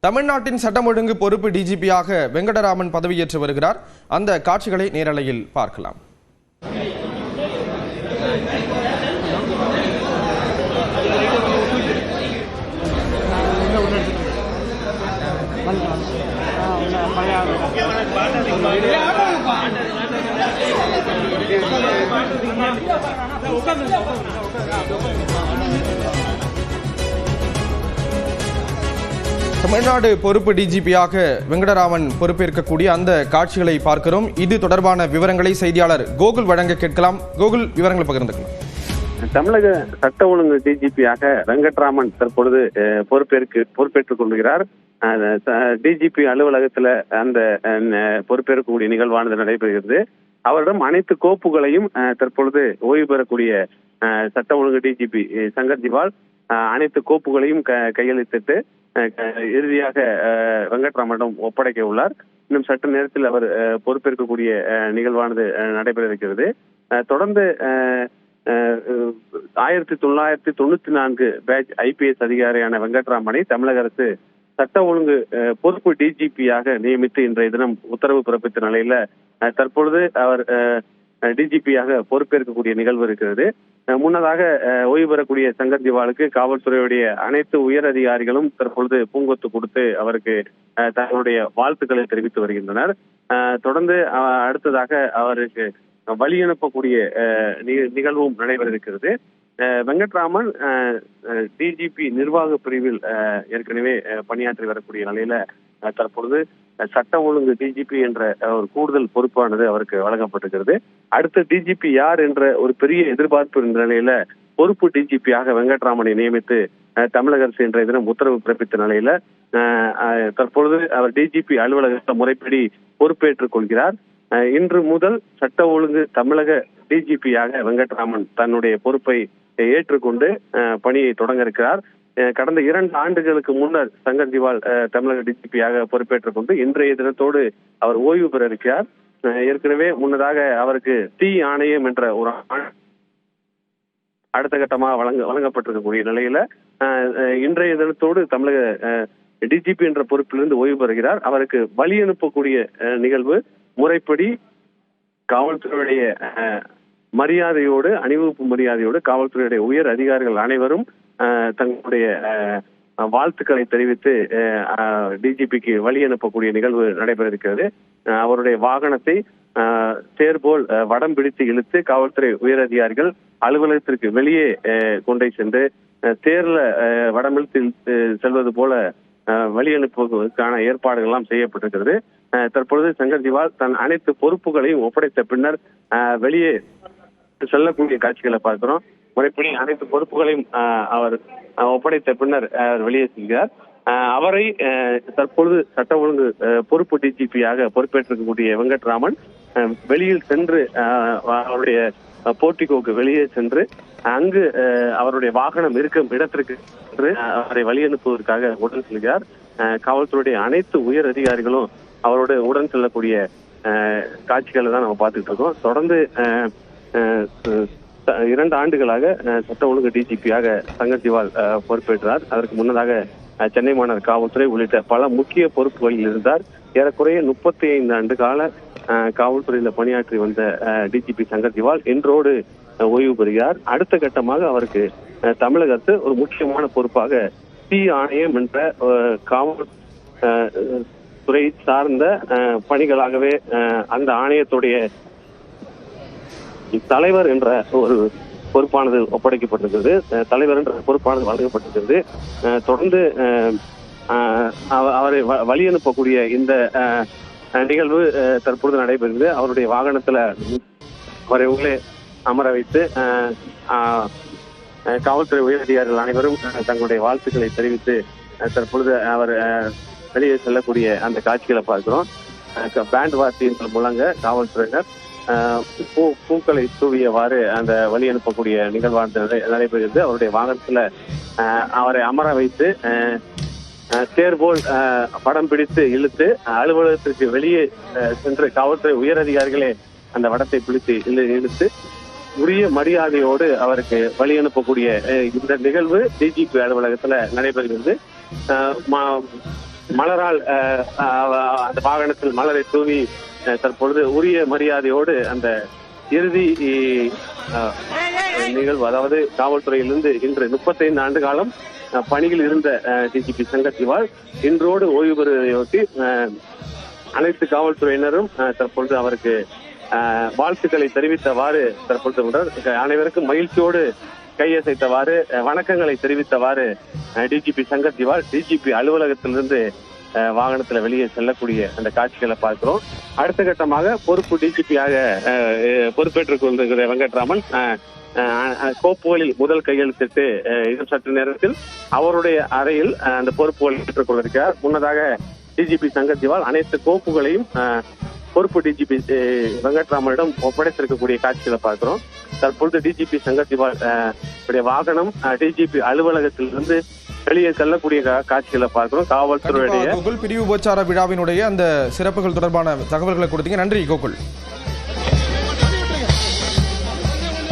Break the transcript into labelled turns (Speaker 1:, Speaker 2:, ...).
Speaker 1: தமிழ்நாட்டின் சட்டம் ஒழுங்கு பொறுப்பு டிஜிபியாக வெங்கடராமன் பதவியேற்று வருகிறார். அந்த காட்சிகளை நேரலையில் பார்க்கலாம். தமிழ்நாடு பொறுப்பு டிஜிபியாக வெங்கடராமன் பொறுப்பேற்கக்கூடிய அந்த காட்சிகளை பார்க்கிறோம். இது தொடர்பான விவரங்களை செய்தியாளர் கோகுல் வழங்க கேட்கலாம். கோகுல், விவரங்களை பகிர்ந்துக்கலாம்.
Speaker 2: தமிழக சட்ட ஒழுங்கு டிஜிபியாக வெங்கட்ராமன் தற்பொழுது பொறுப்பேற்றுக் கொள்கிறார். டிஜிபி அலுவலகத்துல அந்த பொறுப்பேற்கக்கூடிய நிகழ்வானது நடைபெறுகிறது. அவரிடம் அனைத்து கோப்புகளையும் தற்பொழுது ஓய்வு பெறக்கூடிய சட்ட ஒழுங்கு டிஜிபி சங்கர் ஜிவால் அனைத்து கோப்புகளையும் கையளித்துட்டு இறுதியாக வெங்கட்ராமனிடம் ஒப்படைக்க உள்ளார். இன்னும் சற்று நேரத்தில் அவர் பொறுப்பேற்கக்கூடிய நிகழ்வானது நடைபெற இருக்கிறது. தொடர்ந்து 1994 பேட்ச் IPS அதிகாரியான வெங்கட்ராமனை தமிழக அரசு சட்ட ஒழுங்கு பொறுப்பு டிஜிபியாக நியமித்து இன்றைய தினம் உத்தரவு பிறப்பித்த நிலையில தற்பொழுது அவர் டிஜிபியாக பொறுப்பேற்கக்கூடிய நிகழ்வு இருக்கிறது. முன்னதாக ஓய்வு பெறக்கூடிய சங்கர் ஜிவாலுக்கு காவல்துறையுடைய அனைத்து உயர் அதிகாரிகளும் தற்பொழுது பூங்கொத்து கொடுத்து அவருக்கு தங்களுடைய வாழ்த்துக்களை தெரிவித்து வருகின்றனர். தொடர்ந்து அடுத்ததாக அவருக்கு வழி அனுப்பக்கூடிய நிகழ்வும் நடைபெற இருக்கிறது. வெங்கட்ராமன் டிஜிபி நிர்வாக பிரிவில் ஏற்கனவே பணியாற்றி வரக்கூடிய நிலையில தற்பொழுது சட்ட ஒழுங்கு டிஜிபி என்ற ஒரு கூடுதல் பொறுப்பானது அவருக்கு வழங்கப்பட்டிருக்கிறது. அடுத்த டிஜிபி யார் என்ற ஒரு பெரிய எதிர்பார்ப்பு என்ற நிலையில பொறுப்பு டிஜிபியாக வெங்கட்ராமனை நியமித்து தமிழக அரசு இன்றைய தினம் உத்தரவு பிறப்பித்த நிலையில தற்பொழுது அவர் டிஜிபி அலுவலகத்தை முறைப்படி பொறுப்பேற்றுக் கொள்கிறார். இன்று முதல் சட்ட ஒழுங்கு தமிழக டிஜிபியாக வெங்கட்ராமன் தன்னுடைய பொறுப்பை ஏற்றுக்கொண்டு பணியை தொடங்க இருக்கிறார். கடந்த 2 ஆண்டுகளுக்கு முன்னர் சங்கர் ஜிவால் தமிழக டிஜிபியாக பொறுப்பேற்றுக் கொண்டு இன்றைய தினத்தோடு அவர் ஓய்வு பெற இருக்கிறார். ஏற்கனவே முன்னதாக அவருக்கு தீ ஆணையம் என்ற ஒரு அடுத்த கட்டமாக வழங்கப்பட்டிருக்கக்கூடிய நிலையில இன்றைய தினத்தோடு தமிழக டிஜிபி என்ற பொறுப்பிலிருந்து ஓய்வு பெறுகிறார். அவருக்கு வழி அனுப்பக்கூடிய நிகழ்வு முறைப்படி காவல்துறையுடைய மரியாதையோடு, அணிவகுப்பு மரியாதையோடு காவல்துறையுடைய உயர் அதிகாரிகள் அனைவரும் தங்களுடைய வாழ்த்துக்களை தெரிவித்து டிஜிபிக்கு வழி அனுப்பக்கூடிய நிகழ்வு நடைபெற இருக்கிறது. அவருடைய வாகனத்தை தேர்போல் வடம் பிடித்து இழுத்து காவல்துறை உயர் அதிகாரிகள் அலுவலகத்திற்கு வெளியே கொண்டே சென்று தேர்ல வடம் இழுத்து செல்வது போல வழி அனுப்புவதற்கான ஏற்பாடுகள் எல்லாம் செய்யப்பட்டிருக்கிறது. தற்பொழுது சங்கர் ஜிவால் தன் அனைத்து பொறுப்புகளையும் ஒப்படைத்த பின்னர் வெளியே செல்லக்கூடிய காட்சிகளை பார்க்கிறோம். முறைப்படி அனைத்து பொறுப்புகளையும் அவர் ஒப்படைத்த பின்னர் வெளியே செல்கிறார். அவரை தற்பொழுது சட்ட ஒழுங்கு பொறுப்பு டிஜிபியாக பொறுப்பேற்றிருக்கக்கூடிய வெங்கட்ராமன் வெளியில் சென்று அவருடைய போர்டிகோக்கு வெளியே சென்று அங்கு அவருடைய வாகனம் இருக்கும் இடத்திற்கு சென்று அவரை வழி அனுப்புவதற்காக உடன் செல்கிறார். காவல்துறையுடைய அனைத்து உயர் அதிகாரிகளும் அவரோட உடன் செல்லக்கூடிய காட்சிகளை தான் நம்ம பார்த்துட்டு இருக்கோம். தொடர்ந்து 2 ஆண்டுகளாக சட்ட ஒழுங்கு டிஜிபியாக சங்கர் ஜிவால் பொறுப்பேற்றார். அதற்கு முன்னதாக சென்னை மாநகர காவல்துறை உள்ளிட்ட பல முக்கிய பொறுப்புகளில் இருந்தார். ஏறக்குறைய 35 ஆண்டு கால காவல்துறையில பணியாற்றி வந்த டிஜிபி சங்கர் ஜிவால் இன்றோடு ஓய்வு பெறுகிறார். அடுத்த கட்டமாக அவருக்கு தமிழக அரசு ஒரு முக்கியமான பொறுப்பாக தீ ஆணையம் என்ற காவல்துறை சார்ந்த பணிகளாகவே அந்த ஆணையத்துடைய தலைவர் என்ற ஒரு பொறுப்பானது ஒப்படைக்கப்பட்டிருக்கிறது. தலைவர் என்ற பொறுப்பானது வழங்கப்பட்டிருக்கிறது. தொடர்ந்து அவரை வழி அனுப்பக்கூடிய இந்த நிகழ்வு தற்பொழுது நடைபெறுகிறது. அவருடைய வாகனத்துல அவரை உள்ளே அமர வைத்து காவல்துறை உயர் அதிகாரிகள் அனைவரும் தங்களுடைய வாழ்த்துக்களை தெரிவித்து தற்பொழுது அவர் வெளியே செல்லக்கூடிய அந்த காட்சிகளை பார்க்கிறோம். பேண்ட் வாத்தியங்கள் முழங்க காவல்துறையினர் பூக்களை தூவியவாறு அந்த வழி அனுப்பக்கூடிய நிகழ்வானது நடைபெறுகிறது. அவருடைய வாகனத்துல அவரை அமர வைத்து தேர்போல் படம் பிடித்து இழுத்து அலுவலகத்திற்கு வெளியே சென்று காவல்துறை உயர் அதிகாரிகளே அந்த வடத்தை பிடித்து இழுத்து உரிய மரியாதையோடு அவருக்கு வழி அனுப்பக்கூடிய இந்த நிகழ்வு டிஜிபி அலுவலகத்துல நடைபெறுகிறது. மலரால் அந்த வாகனத்தில் மலரை தூவி தற்பொழுது உரிய மரியாதையோடு அந்த இறுதி நிகழ்வு, அதாவது காவல்துறையிலிருந்து இன்று 35 ஆண்டு காலம் பணியில் இருந்த டிஜிபி சங்கர் திவால் இன்றோடு ஓய்வு பெறுவதையொட்டி அனைத்து காவல்துறையினரும் தற்பொழுது அவருக்கு வாழ்த்துக்களை தெரிவித்தவாறு தற்பொழுது அனைவருக்கும் மகிழ்ச்சியோடு கையசைத்தவாறு வணக்கங்களை தெரிவித்தவாறு டிஜிபி சங்கர் திவால் டிஜிபி அலுவலகத்திலிருந்து வாகனத்துல வெளியே செல்லக்கூடிய அந்த காட்சிகளை பார்க்கிறோம். அடுத்த கட்டமாக பொறுப்பு டிஜிபியாக பொறுப்பேற்றுக் கொண்டிருக்கிற வெங்கட்ராமன் கோப்புகளில் முதல் கையெழுத்திட்டு இன்னும் சற்று நேரத்தில் அவருடைய அறையில் அந்த பொறுப்புகளை ஏற்றுக் கொண்டிருக்கிறார். முன்னதாக டிஜிபி சங்கர் திவால் அனைத்து கோப்புகளையும் பொறுப்பு டிஜிபி வெங்கட்ராமனிடம் ஒப்படைத்திருக்கக்கூடிய காட்சிகளை பார்க்கிறோம். தற்பொழுது டிஜிபி சங்கர் திவால் வாகனம் டிஜிபி அலுவலகத்திலிருந்து வெளியே செல்லக்கூடிய காட்சிகளை பார்க்கிறோம். காவல்துறையுடைய
Speaker 1: பிரிவு உபச்சார விழாவினுடைய அந்த சிறப்புகள் தொடர்பான தகவல்களை கொடுத்தீங்க. நன்றி கோகுல்.